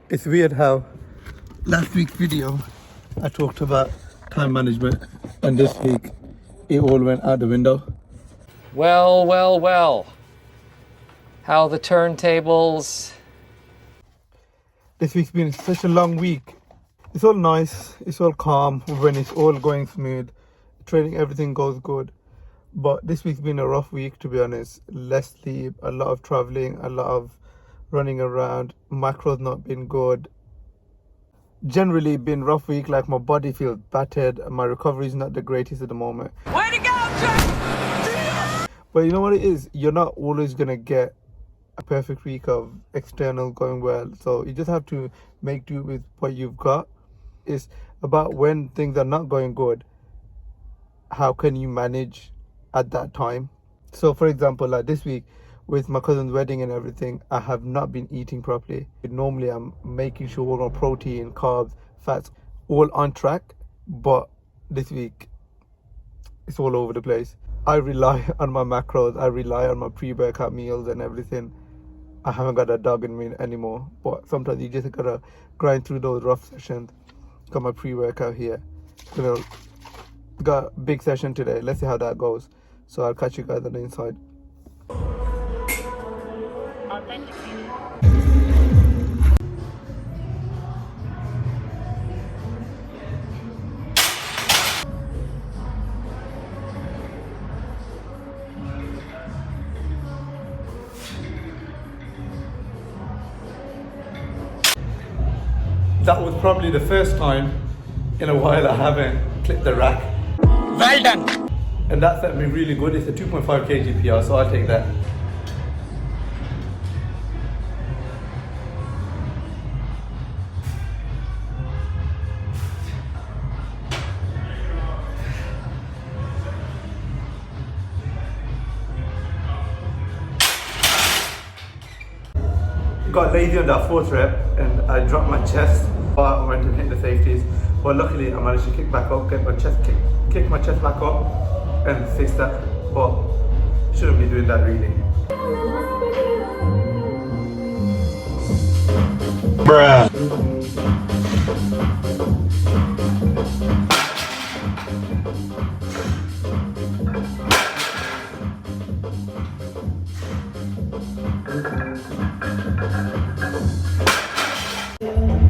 It's weird how last week's video I talked about time management, and this week it all went out the window. Well, well, well. How the turntables. This week's been such a long week. It's all nice, it's all calm when it's all going smooth. Training, everything goes good. But this week's been a rough week, to be honest. Less sleep, a lot of traveling, a lot of running around. Macro's not been good. Generally been rough week, like my body feels battered. My recovery is not the greatest at the moment. Way to go, Jack! But you know what it is? You're not always going to get a perfect week of external going well. So you just have to make do with what you've got. It's about when things are not going good, how can you manage at that time? So for example, like this week with my cousin's wedding and everything, I have not been eating properly. Normally I'm making sure all my protein, carbs, fats, all on track, but this week it's all over the place. I rely on my macros, I rely on my pre-workout meals and everything. I haven't got that dog in me anymore, but sometimes you just gotta grind through those rough sessions. Got my pre-workout here. Got a big session today. Let's see how that goes. So I'll catch you guys on the inside. That was probably the first time in a while I haven't clipped the rack. Well done. And that felt me really good. It's a 2.5 kg PR, so I'll take that. Got lazy on that fourth rep and I dropped my chest. I went and hit the safeties, but luckily I managed to kick back up, get my chest kick my chest back up and fix that. But shouldn't be doing that really. Bruh.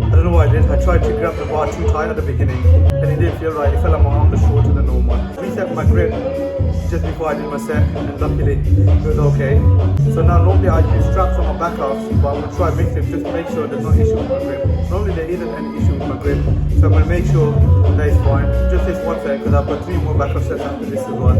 I don't know what I did. I tried to grab the bar too tight at the beginning and it didn't feel right. It felt like my arm was shorter than normal. Reset my grip just before I did my set and luckily it was okay. So now normally I use straps on my back half, but I'm going to try mix it just to make sure there's no issue with my grip. Normally there isn't any issue with my grip, so I'm going to make sure that it's fine. Just this one set because I've got 3 more back half sets after this as well.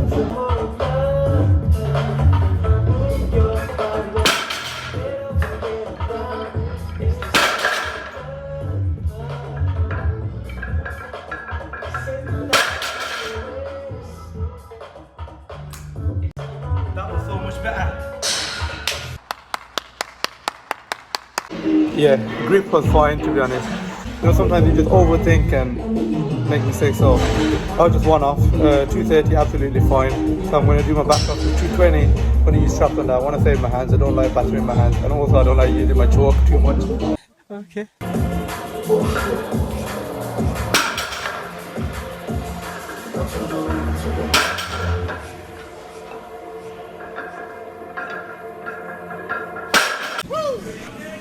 Yeah, grip was fine to be honest. You know, sometimes you just overthink and make mistakes. So I was just one off. 230 absolutely fine. So I'm going to do my back off to 220. I'm going to use straps on that. I want to save my hands. I don't like battering my hands, and also I don't like using my chalk too much. Okay.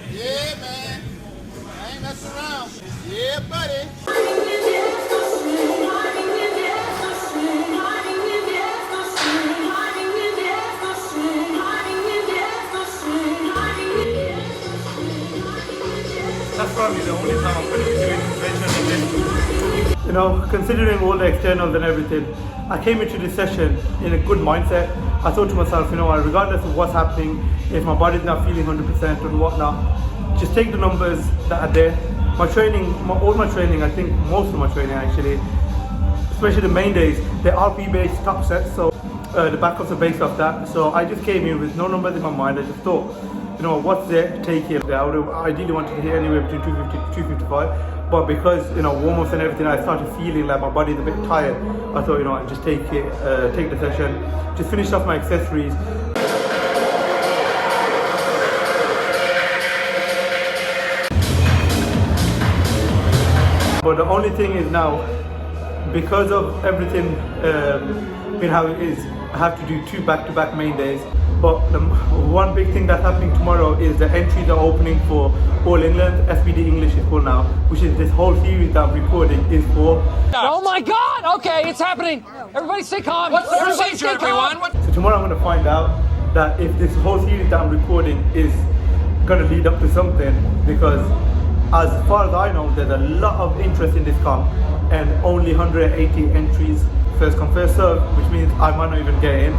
Yeah, man. I ain't messing around. Yeah, buddy. That's probably the only time I'm going to be doing conventional lift. You know, considering all the externals and everything, I came into this session in a good mindset. I thought to myself, you know, regardless of what's happening, if my body's not feeling 100% and whatnot, just take the numbers that are there. My training, all my training, I think most of my training actually, especially the main days, they're RP based top sets, so the backups are based off that. So I just came in with no numbers in my mind. I just thought, you know, what's there to take here? I would have ideally wanted to hit anywhere between 250 to 255, but because, you know, warm-ups and everything, I started feeling like my body's a bit tired. I I thought, I'd just take the session, just finish off my accessories. But the only thing is now, because of everything being how it is, I have to do 2 back-to-back main days. But the one big thing that's happening tomorrow is the entries are opening for All England. SBD English is called now, which is this whole series that I'm recording is for. Oh my God! Okay, it's happening. Everybody stay calm. What's the procedure, everyone? So tomorrow I'm going to find out that if this whole series that I'm recording is going to lead up to something, because as far as I know, there's a lot of interest in this comp and only 180 entries, first come first serve, which means I might not even get in.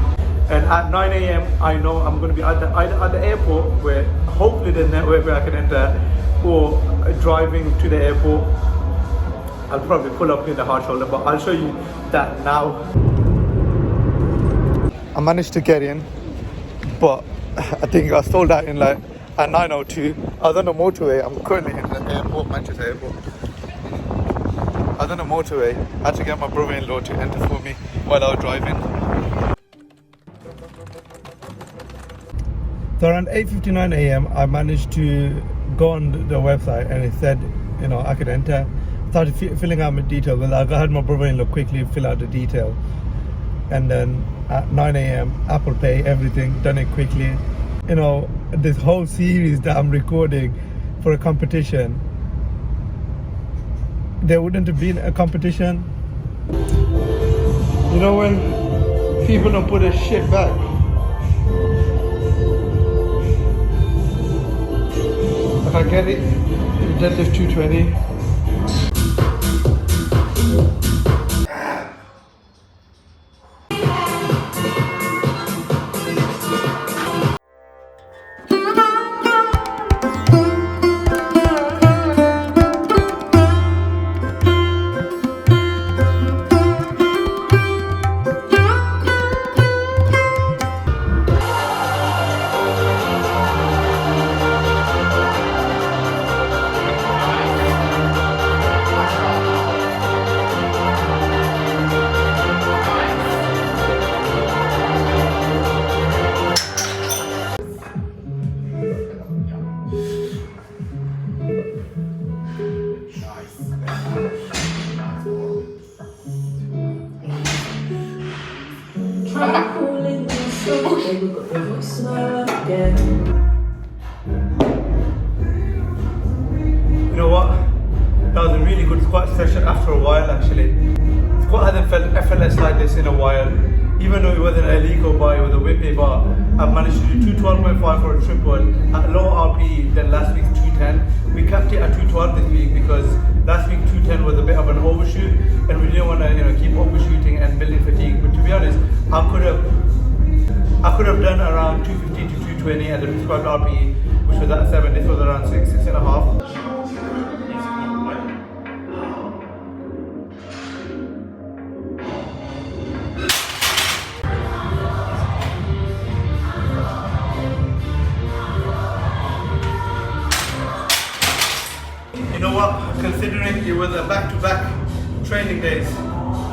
And at 9 a.m. I know I'm going to be either at the airport, where hopefully there's network where I can enter, or driving to the airport. I'll probably pull up in the hard shoulder, but I'll show you that now. I managed to get in, but I think I sold out in at 9:02. I was on the motorway. I'm currently in the airport, Manchester Airport. I was on the motorway. I had to get my brother-in-law to enter for me while I was driving. So around 8:59 a.m. I managed to go on the website, and it said, I could enter. Started filling out my details. Well, I had my brother-in-law quickly fill out the details, and then at 9 a.m. Apple Pay, everything, done it quickly. This whole series that I'm recording for a competition, there wouldn't have been a competition. When people don't put their shit back. If I get it, deadlift 220. You know what? That was a really good squat session after a while, actually. Squat hasn't felt effortless like this in a while. Even though it wasn't a Alico bar, it was a whippy bar. I've managed to do 212.5 for a triple at lower RPE than last week's 210. We kept it at 212 this week because last week 210 was a bit of an overshoot, and we didn't want to keep overshooting and building fatigue. But to be honest, I could have done around 250 to 220 at the prescribed RPE, which was at 7. This was around 6.5. You know what? Considering it was a back-to-back training days,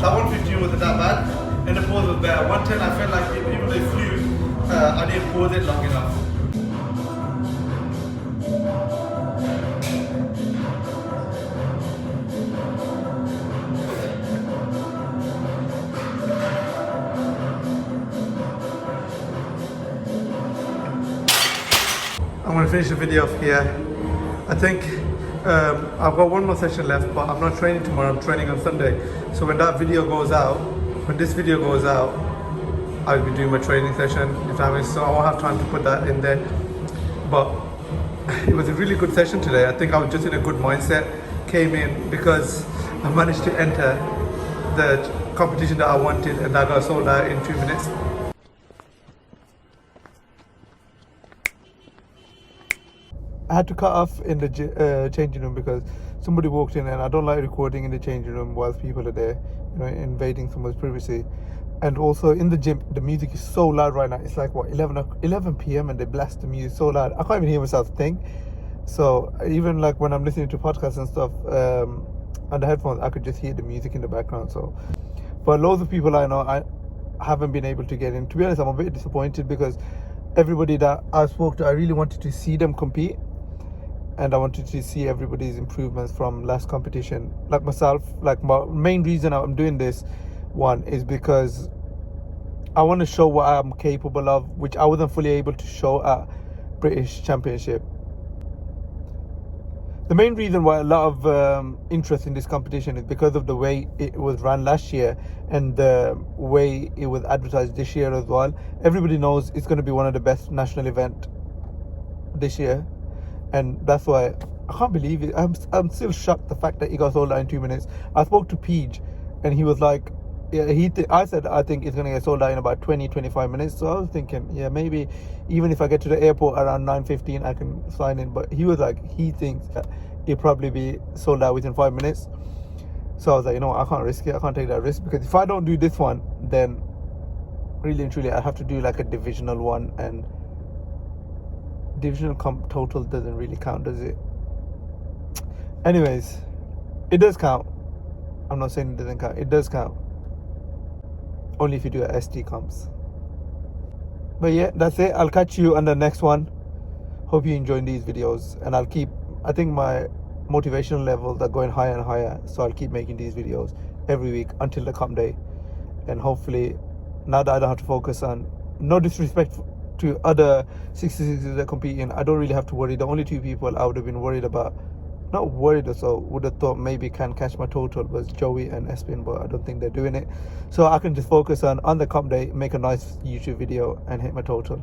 that 115 wasn't that bad, and the pause was better. 110, I felt like even though it flew, I didn't pause it long enough. I'm going to finish the video off here. I think I've got one more session left, but I'm not training tomorrow, I'm training on Sunday. So when that video goes out, when this video goes out, I'll be doing my training session, so I won't have time to put that in there. But it was a really good session today. I think I was just in a good mindset, came in because I managed to enter the competition that I wanted, and I got sold out in 2 minutes. I had to cut off in the changing room because somebody walked in, and I don't like recording in the changing room whilst people are there, invading someone's privacy. And also in the gym, the music is so loud right now. It's like 11 p.m. and they blast the music so loud. I can't even hear myself think. So even like when I'm listening to podcasts and stuff on the headphones, I could just hear the music in the background. So But loads of people I know I haven't been able to get in. To be honest, I'm a bit disappointed because everybody that I spoke to, I really wanted to see them compete, and I wanted to see everybody's improvements from last competition. Like myself, like my main reason I'm doing this one is because I want to show what I'm capable of, which I wasn't fully able to show at British Championship. The main reason why a lot of interest in this competition is because of the way it was run last year and the way it was advertised this year as well. Everybody knows it's going to be one of the best national events this year, and that's why I can't believe it. I'm still shocked the fact that it got sold out in 2 minutes. I spoke to Peach, and he was like, yeah, I said I think it's going to get sold out in about 20-25 minutes. So I was thinking, yeah, maybe even if I get to the airport around 9:15, I can sign in. But he was like, he thinks that it'll probably be sold out within 5 minutes. So I was like, you know what, I can't risk it. I can't take that risk, because if I don't do this one, then really and truly I have to do like a divisional one, and divisional comp total doesn't really count, does it? Anyways, it does count. I'm not saying it doesn't count. It does count. Only if you do a SD comps. But yeah, that's it. I'll catch you on the next one. Hope you enjoyed these videos, and I think my motivational levels are going higher and higher, so I'll keep making these videos every week until the comp day. And hopefully, now that I don't have to focus on, no disrespect to other 66ers that compete in, I don't really have to worry. The only two people I would have been worried about, not worried or so, would have thought maybe can catch my total, was Joey and Espin, but I don't think they're doing it. So I can just focus on the comp day, make a nice YouTube video and hit my total.